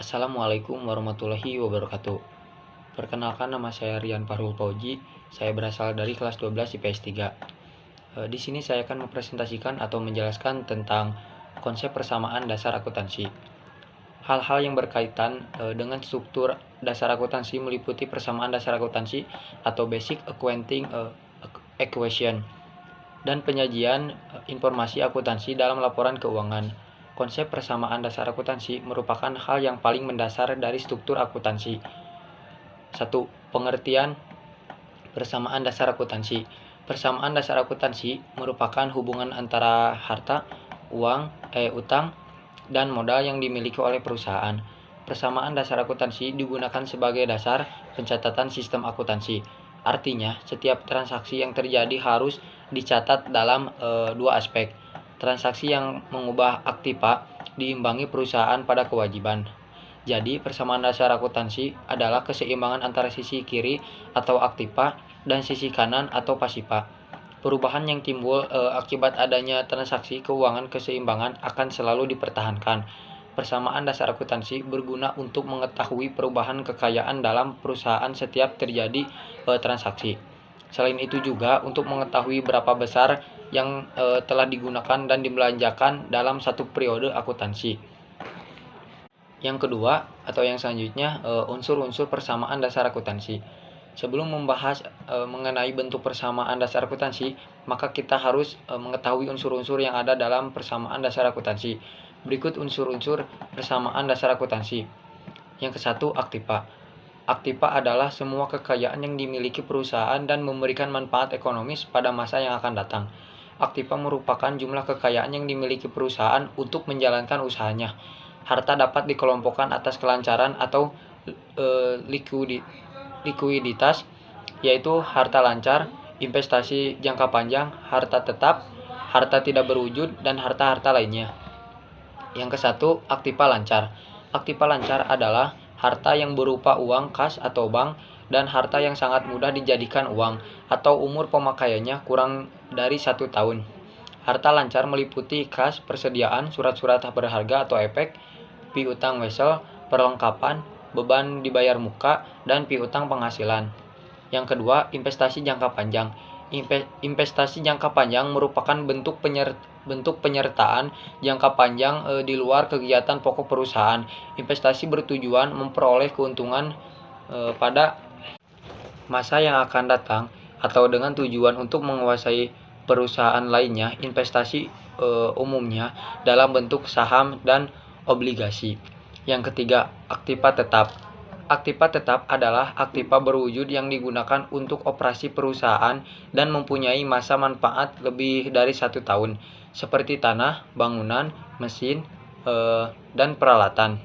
Assalamualaikum warahmatullahi wabarakatuh. Perkenalkan, nama saya Rian Farul Fauji. Saya berasal dari kelas 12 IPS 3. Di sini saya akan mempresentasikan atau menjelaskan tentang konsep persamaan dasar akuntansi. Hal-hal yang berkaitan dengan struktur dasar akuntansi meliputi persamaan dasar akuntansi atau basic accounting equation dan penyajian informasi akuntansi dalam laporan keuangan. Konsep persamaan dasar akuntansi merupakan hal yang paling mendasar dari struktur akuntansi. 1. Pengertian persamaan dasar akuntansi. Persamaan dasar akuntansi merupakan hubungan antara harta, utang, dan modal yang dimiliki oleh perusahaan. Persamaan dasar akuntansi digunakan sebagai dasar pencatatan sistem akuntansi. Artinya, setiap transaksi yang terjadi harus dicatat dalam dua aspek. Transaksi yang mengubah aktiva diimbangi perusahaan pada kewajiban. Jadi, persamaan dasar akuntansi adalah keseimbangan antara sisi kiri atau aktiva dan sisi kanan atau pasiva. Perubahan yang timbul akibat adanya transaksi keuangan keseimbangan akan selalu dipertahankan. Persamaan dasar akuntansi berguna untuk mengetahui perubahan kekayaan dalam perusahaan setiap terjadi transaksi. Selain itu juga untuk mengetahui berapa besar yang telah digunakan dan dibelanjakan dalam satu periode akuntansi. Yang kedua atau yang selanjutnya, unsur-unsur persamaan dasar akuntansi. Sebelum membahas mengenai bentuk persamaan dasar akuntansi, maka kita harus mengetahui unsur-unsur yang ada dalam persamaan dasar akuntansi. Berikut unsur-unsur persamaan dasar akuntansi. Yang ke-1, aktiva. Aktiva adalah semua kekayaan yang dimiliki perusahaan dan memberikan manfaat ekonomis pada masa yang akan datang. Aktiva merupakan jumlah kekayaan yang dimiliki perusahaan untuk menjalankan usahanya. Harta dapat dikelompokkan atas kelancaran atau likuiditas, yaitu harta lancar, investasi jangka panjang, harta tetap, harta tidak berwujud, dan harta-harta lainnya. Yang ke-1, aktiva lancar. Aktiva lancar adalah harta yang berupa uang kas atau bank dan harta yang sangat mudah dijadikan uang atau umur pemakaiannya kurang dari 1 tahun. Harta lancar meliputi kas, persediaan, surat-surat berharga atau efek, piutang wesel, perlengkapan, beban dibayar muka, dan piutang penghasilan. Yang kedua, investasi jangka panjang. Investasi jangka panjang merupakan bentuk penyertaan jangka panjang di luar kegiatan pokok perusahaan. Investasi bertujuan memperoleh keuntungan pada masa yang akan datang atau dengan tujuan untuk menguasai perusahaan lainnya. Investasi umumnya dalam bentuk saham dan obligasi. Yang ketiga, aktiva tetap. Aktiva tetap adalah aktiva berwujud yang digunakan untuk operasi perusahaan dan mempunyai masa manfaat lebih dari 1 tahun, seperti tanah, bangunan, mesin, dan peralatan.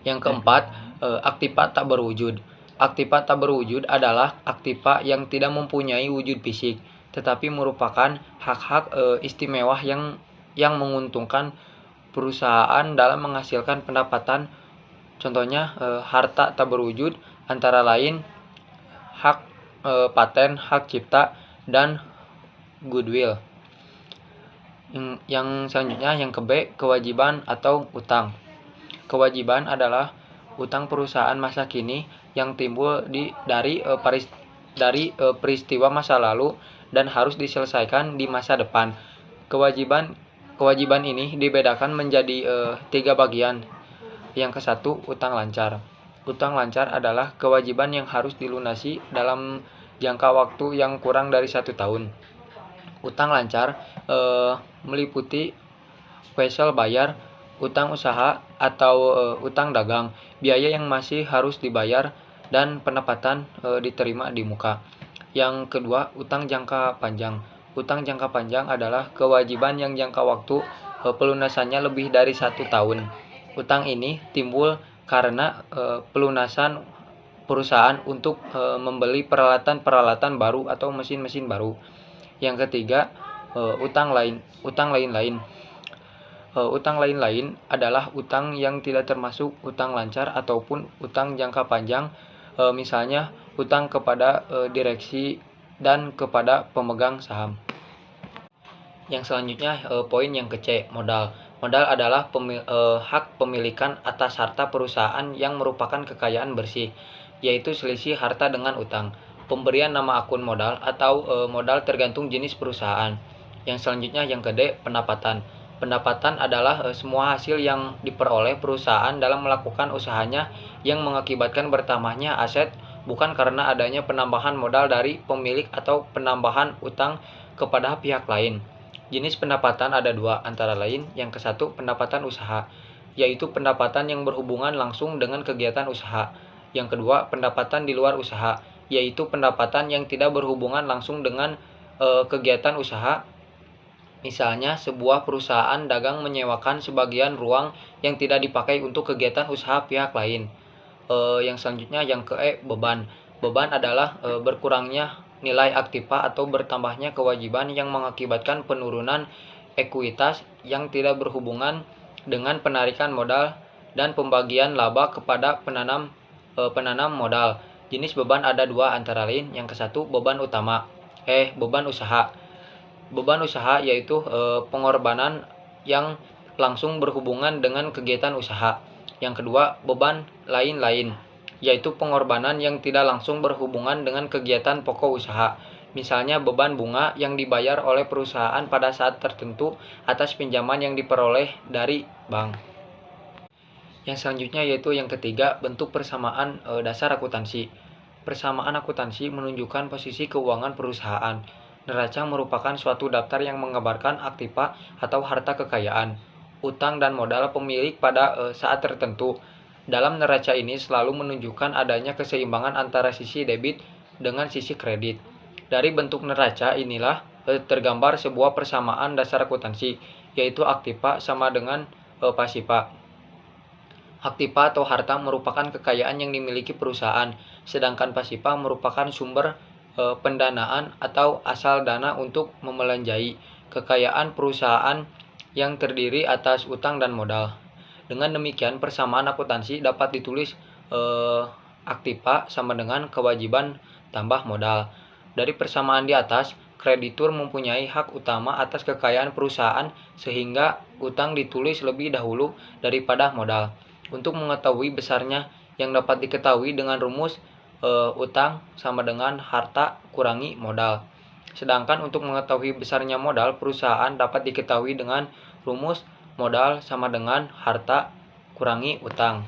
Yang keempat, aktiva tak berwujud. Aktiva tak berwujud adalah aktiva yang tidak mempunyai wujud fisik, tetapi merupakan hak-hak istimewa yang menguntungkan perusahaan dalam menghasilkan pendapatan. Contohnya, harta tak berwujud antara lain hak paten, hak cipta, dan goodwill. Yang selanjutnya, yang ke-B, kewajiban atau utang. Kewajiban adalah utang perusahaan masa kini yang timbul dari peristiwa masa lalu dan harus diselesaikan di masa depan. Kewajiban ini dibedakan menjadi 3 bagian. Yang ke-1, utang lancar. Utang lancar adalah kewajiban yang harus dilunasi dalam jangka waktu yang kurang dari 1 tahun. Utang lancar meliputi wesel bayar, utang usaha atau utang dagang, biaya yang masih harus dibayar, dan pendapatan diterima di muka. Yang kedua, utang jangka panjang. Utang jangka panjang adalah kewajiban yang jangka waktu pelunasannya lebih dari 1 tahun. Utang ini timbul karena pelunasan perusahaan untuk membeli peralatan baru atau mesin-mesin baru. Yang ketiga, utang lain-lain. Utang lain-lain adalah utang yang tidak termasuk utang lancar ataupun utang jangka panjang, misalnya utang kepada direksi dan kepada pemegang saham. Yang selanjutnya, poin yang ke-C, modal. Modal adalah hak pemilikan atas harta perusahaan yang merupakan kekayaan bersih, yaitu selisih harta dengan utang. Pemberian nama akun modal atau modal tergantung jenis perusahaan. Yang selanjutnya yang kedua, pendapatan. Pendapatan adalah semua hasil yang diperoleh perusahaan dalam melakukan usahanya yang mengakibatkan bertambahnya aset, bukan karena adanya penambahan modal dari pemilik atau penambahan utang kepada pihak lain. Jenis pendapatan ada dua, antara lain yang ke satu pendapatan usaha, yaitu pendapatan yang berhubungan langsung dengan kegiatan usaha. Yang kedua pendapatan di luar usaha, yaitu pendapatan yang tidak berhubungan langsung dengan kegiatan usaha. Misalnya sebuah perusahaan dagang menyewakan sebagian ruang yang tidak dipakai untuk kegiatan usaha pihak lain. Yang selanjutnya yang beban. Beban adalah berkurangnya nilai aktiva atau bertambahnya kewajiban yang mengakibatkan penurunan ekuitas yang tidak berhubungan dengan penarikan modal dan pembagian laba kepada penanam modal. Jenis beban ada dua, antara lain yang ke satu beban utama, beban usaha. Beban usaha yaitu pengorbanan yang langsung berhubungan dengan kegiatan usaha. Yang kedua, beban lain-lain, yaitu pengorbanan yang tidak langsung berhubungan dengan kegiatan pokok usaha. Misalnya beban bunga yang dibayar oleh perusahaan pada saat tertentu atas pinjaman yang diperoleh dari bank. Yang selanjutnya yaitu yang ketiga, bentuk persamaan dasar akuntansi. Persamaan akuntansi menunjukkan posisi keuangan perusahaan. Neraca merupakan suatu daftar yang mengabarkan aktiva atau harta kekayaan, utang dan modal pemilik pada saat tertentu. Dalam neraca ini selalu menunjukkan adanya keseimbangan antara sisi debit dengan sisi kredit. Dari bentuk neraca inilah tergambar sebuah persamaan dasar akuntansi, yaitu aktiva sama dengan pasiva. Aktiva atau harta merupakan kekayaan yang dimiliki perusahaan, sedangkan pasiva merupakan sumber pendanaan atau asal dana untuk memelanjai kekayaan perusahaan yang terdiri atas utang dan modal. Dengan demikian, persamaan akuntansi dapat ditulis aktiva sama dengan kewajiban tambah modal. Dari persamaan di atas, kreditur mempunyai hak utama atas kekayaan perusahaan sehingga utang ditulis lebih dahulu daripada modal. Untuk mengetahui besarnya yang dapat diketahui dengan rumus utang sama dengan harta kurangi modal. Sedangkan untuk mengetahui besarnya modal perusahaan dapat diketahui dengan rumus modal sama dengan harta kurangi utang.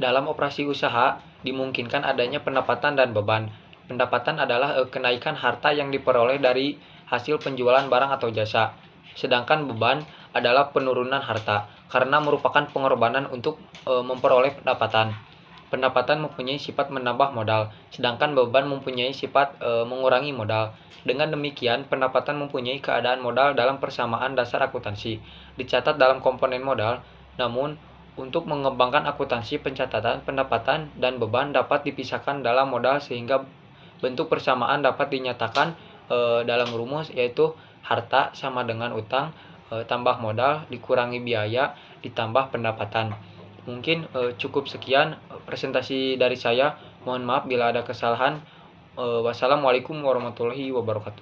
Dalam operasi usaha dimungkinkan adanya pendapatan dan beban. Pendapatan adalah kenaikan harta yang diperoleh dari hasil penjualan barang atau jasa. Sedangkan beban adalah penurunan harta karena merupakan pengorbanan untuk memperoleh pendapatan. Pendapatan mempunyai sifat menambah modal, sedangkan beban mempunyai sifat mengurangi modal. Dengan demikian, pendapatan mempunyai keadaan modal dalam persamaan dasar akuntansi, dicatat dalam komponen modal. Namun, untuk mengembangkan akuntansi, pencatatan pendapatan dan beban dapat dipisahkan dalam modal sehingga bentuk persamaan dapat dinyatakan dalam rumus, yaitu harta sama dengan utang tambah modal dikurangi biaya ditambah pendapatan. Mungkin cukup sekian presentasi dari saya. Mohon maaf bila ada kesalahan. Wassalamualaikum warahmatullahi wabarakatuh.